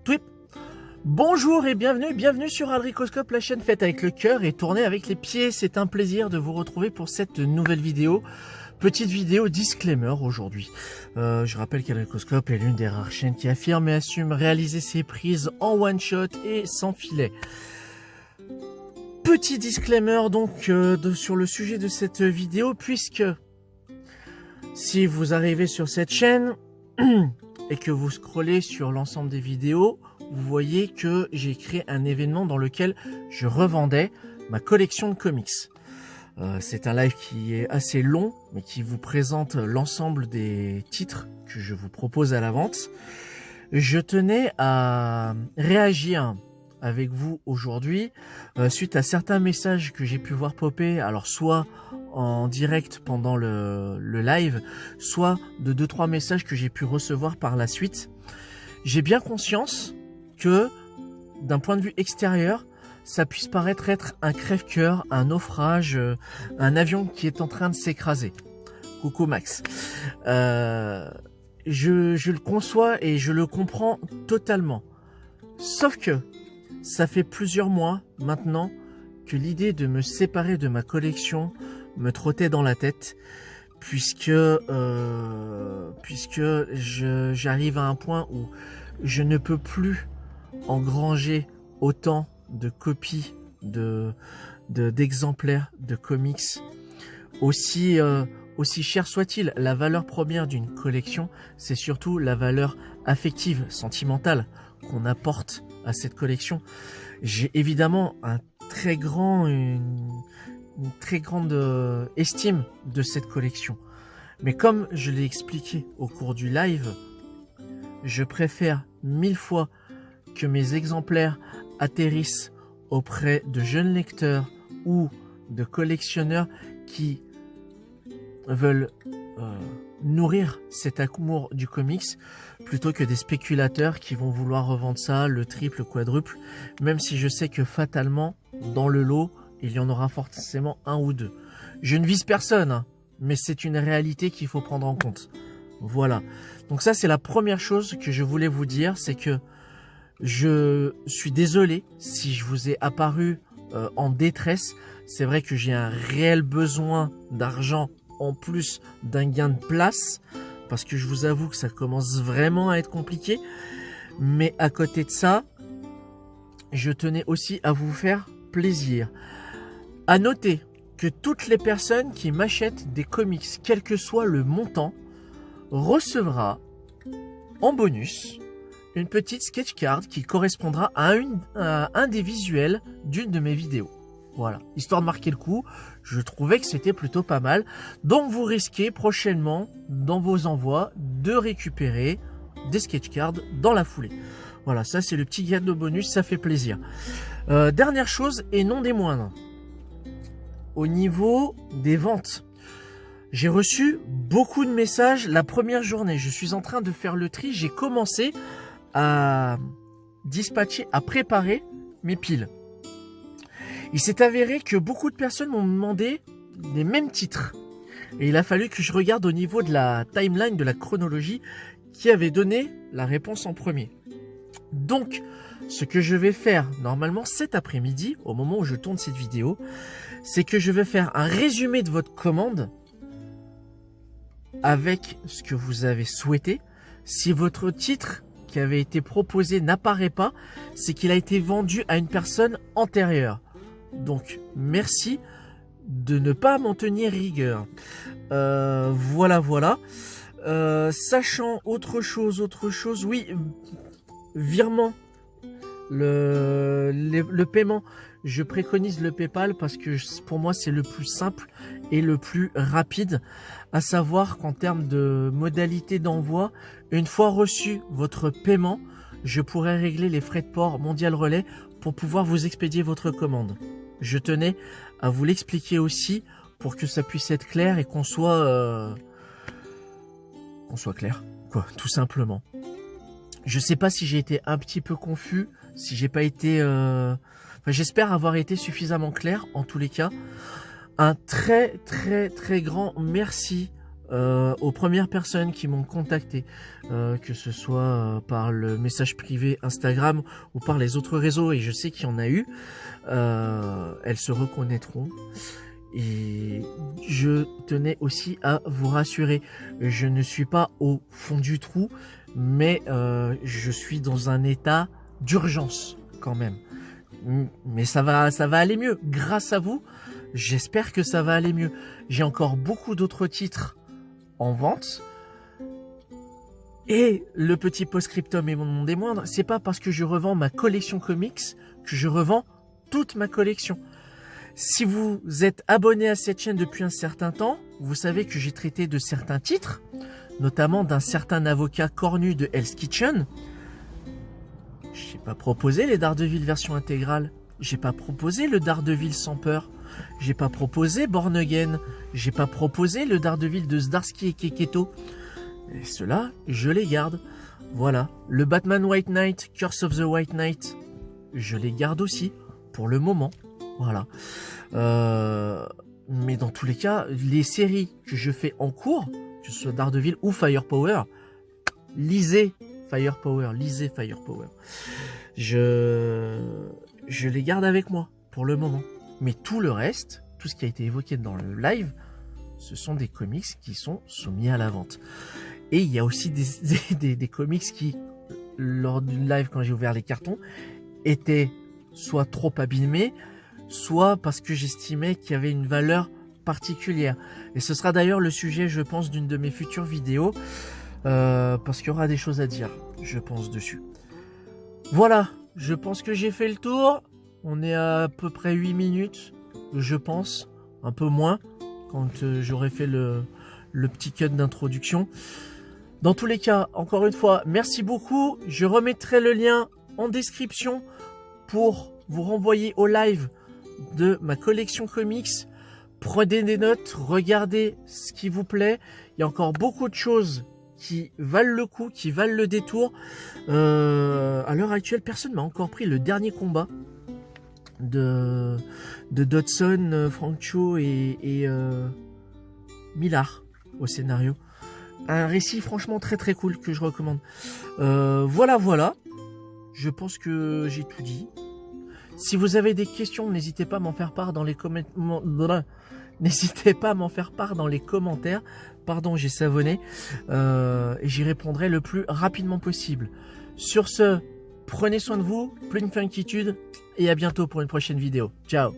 Twip. Bonjour et bienvenue sur Aldricoscope, la chaîne faite avec le cœur et tournée avec les pieds. C'est un plaisir de vous retrouver pour cette nouvelle vidéo. Petite vidéo disclaimer aujourd'hui. Je rappelle qu'Aldricoscope est l'une des rares chaînes qui affirme et assume réaliser ses prises en one shot et sans filet. Petit disclaimer donc sur le sujet de cette vidéo, puisque si vous arrivez sur cette chaîne et que vous scrollez sur l'ensemble des vidéos, vous voyez que j'ai créé un événement dans lequel je revendais ma collection de comics. C'est un live qui est assez long, mais qui vous présente l'ensemble des titres que je vous propose à la vente. Je tenais à réagir avec vous aujourd'hui suite à certains messages que j'ai pu voir popper, alors soit en direct pendant le live, soit de 2-3 messages que j'ai pu recevoir par la suite. J'ai bien conscience que d'un point de vue extérieur, ça puisse paraître être un crève-cœur, un naufrage, un avion qui est en train de s'écraser. Coucou Max. Je le conçois et je le comprends totalement. Sauf que ça fait plusieurs mois maintenant que l'idée de me séparer de ma collection me trottait dans la tête, puisque j'arrive à un point où je ne peux plus engranger autant de copies d'exemplaires de comics, aussi cher soit-il. La valeur première d'une collection, c'est surtout la valeur affective, sentimentale qu'on apporte à cette collection. J'ai évidemment une très grande estime de cette collection, mais comme je l'ai expliqué au cours du live, je préfère 1000 fois que mes exemplaires atterrissent auprès de jeunes lecteurs ou de collectionneurs qui veulent nourrir cet amour du comics, plutôt que des spéculateurs qui vont vouloir revendre ça le triple, quadruple, même si je sais que fatalement, dans le lot, il y en aura forcément un ou deux. Je ne vise personne, hein, mais c'est une réalité qu'il faut prendre en compte. Voilà. Donc ça, c'est la première chose que je voulais vous dire, c'est que je suis désolé si je vous ai apparu en détresse. C'est vrai que j'ai un réel besoin d'argent en plus d'un gain de place, parce que je vous avoue que ça commence vraiment à être compliqué. Mais à côté de ça, je tenais aussi à vous faire plaisir. À noter que toutes les personnes qui m'achètent des comics, quel que soit le montant, recevra en bonus une petite sketch card qui correspondra à un des visuels d'une de mes vidéos. Voilà, histoire de marquer le coup, je trouvais que c'était plutôt pas mal. Donc vous risquez prochainement, dans vos envois, de récupérer des sketch cards dans la foulée. Voilà, ça c'est le petit gain de bonus, ça fait plaisir. Dernière chose, et non des moindres, au niveau des ventes. J'ai reçu beaucoup de messages la première journée. Je suis en train de faire le tri. J'ai commencé à dispatcher, à préparer mes piles. Il s'est avéré que beaucoup de personnes m'ont demandé les mêmes titres. Et il a fallu que je regarde au niveau de la timeline, de la chronologie, qui avait donné la réponse en premier. Donc, ce que je vais faire normalement cet après-midi, au moment où je tourne cette vidéo, c'est que je vais faire un résumé de votre commande avec ce que vous avez souhaité. Si votre titre qui avait été proposé n'apparaît pas, c'est qu'il a été vendu à une personne antérieure. Donc, merci de ne pas m'en tenir rigueur. Voilà. Sachant autre chose, oui, virement, le paiement, je préconise le PayPal parce que pour moi c'est le plus simple et le plus rapide, à savoir qu'en termes de modalité d'envoi, une fois reçu votre paiement, je pourrai régler les frais de port Mondial Relais pour pouvoir vous expédier votre commande. Je tenais à vous l'expliquer aussi pour que ça puisse être clair et qu'on soit clair, quoi, tout simplement. Je sais pas si j'ai été un petit peu confus, si j'ai pas été... j'espère avoir été suffisamment clair, en tous les cas. Un très grand merci aux premières personnes qui m'ont contacté, que ce soit par le message privé Instagram ou par les autres réseaux, et je sais qu'il y en a eu, elles se reconnaîtront. Et je tenais aussi à vous rassurer, je ne suis pas au fond du trou, mais je suis dans un état d'urgence quand même. Mais ça va aller mieux. Grâce à vous, j'espère que ça va aller mieux. J'ai encore beaucoup d'autres titres en vente. Et le petit post-scriptum et mon des moindres, c'est pas parce que je revends ma collection comics que je revends toute ma collection. Si vous êtes abonné à cette chaîne depuis un certain temps, vous savez que j'ai traité de certains titres, notamment d'un certain avocat cornu de Hell's Kitchen. J'ai pas proposé les Daredevil version intégrale. J'ai pas proposé le Daredevil sans peur. J'ai pas proposé Born Again. J'ai pas proposé le Daredevil de Zdarsky et Keketo. Et ceux-là, je les garde. Voilà. Le Batman White Knight, Curse of the White Knight, je les garde aussi, pour le moment. Voilà. Mais dans tous les cas, les séries que je fais en cours, que ce soit Daredevil ou Firepower, lisez Firepower. Je les garde avec moi pour le moment. Mais tout le reste, tout ce qui a été évoqué dans le live, ce sont des comics qui sont soumis à la vente. Et il y a aussi des comics qui, lors du live, quand j'ai ouvert les cartons, étaient soit trop abîmés, soit parce que j'estimais qu'il y avait une valeur particulière. Et ce sera d'ailleurs le sujet, je pense, d'une de mes futures vidéos, parce qu'il y aura des choses à dire, je pense, dessus. Voilà, je pense que j'ai fait le tour. On est à peu près 8 minutes, je pense, un peu moins, quand j'aurai fait le petit cut d'introduction. Dans tous les cas, encore une fois, merci beaucoup. Je remettrai le lien en description pour vous renvoyer au live de ma collection comics. Prenez des notes, regardez ce qui vous plaît. Il y a encore beaucoup de choses qui valent le coup, qui valent le détour. À l'heure actuelle, personne m'a encore pris le dernier combat de Dodson, Frank Cho et Millar au scénario. Un récit franchement très très cool que je recommande. Voilà. Je pense que j'ai tout dit. Si vous avez des questions, n'hésitez pas à m'en faire part dans les commentaires. N'hésitez pas à m'en faire part dans les commentaires. Pardon, j'ai savonné. Et j'y répondrai le plus rapidement possible. Sur ce, prenez soin de vous, pleine d'inquiétude, et à bientôt pour une prochaine vidéo. Ciao.